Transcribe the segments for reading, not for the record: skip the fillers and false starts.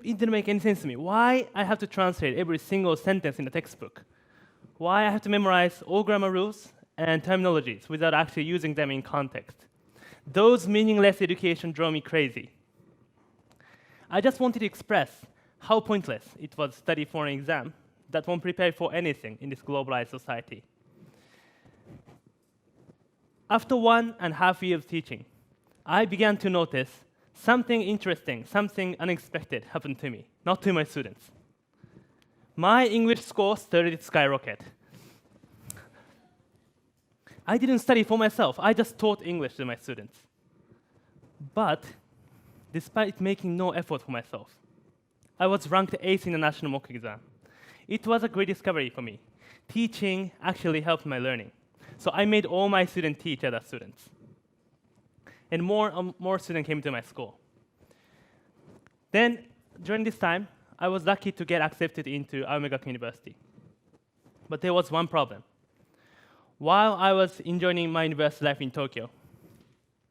it didn't make any sense to me. Why I have to translate every single sentence in the textbook? Why I have to memorize all grammar rules and terminologies without actually using them in context? Those meaningless education drove me crazy. I just wanted to express how pointless it was to study for an exam that won't prepare for anything in this globalized society. After 1.5 years of teaching, I began to notice something interesting, something unexpected happened to me, not to my students. My English score started to skyrocket. I didn't study for myself. I just taught English to my students. But despite making no effort for myself, I was ranked 8th in the national mock exam. It was a great discovery for me. Teaching actually helped my learning. So I made all my students teach other students. And more students came to my school. Then, during this time, I was lucky to get accepted into Aomegaki University. But there was one problem. While I was enjoying my university life in Tokyo,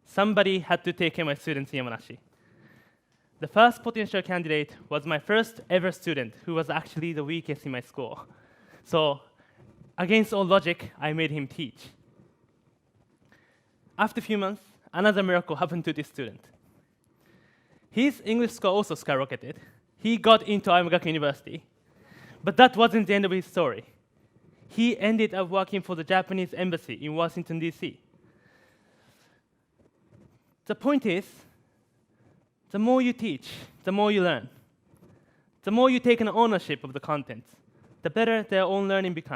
somebody had to take care of my students in Yamanashi. The first potential candidate was my first ever student, who was actually the weakest in my school. So, against all logic, I made him teach. After a few months, another miracle happened to this student. His English score also skyrocketed. He got into Aomegaki University. But that wasn't the end of his story. He ended up working for the Japanese embassy in Washington, D.C. The point is, the more you teach, the more you learn. The more you take an ownership of the content, the better their own learning becomes.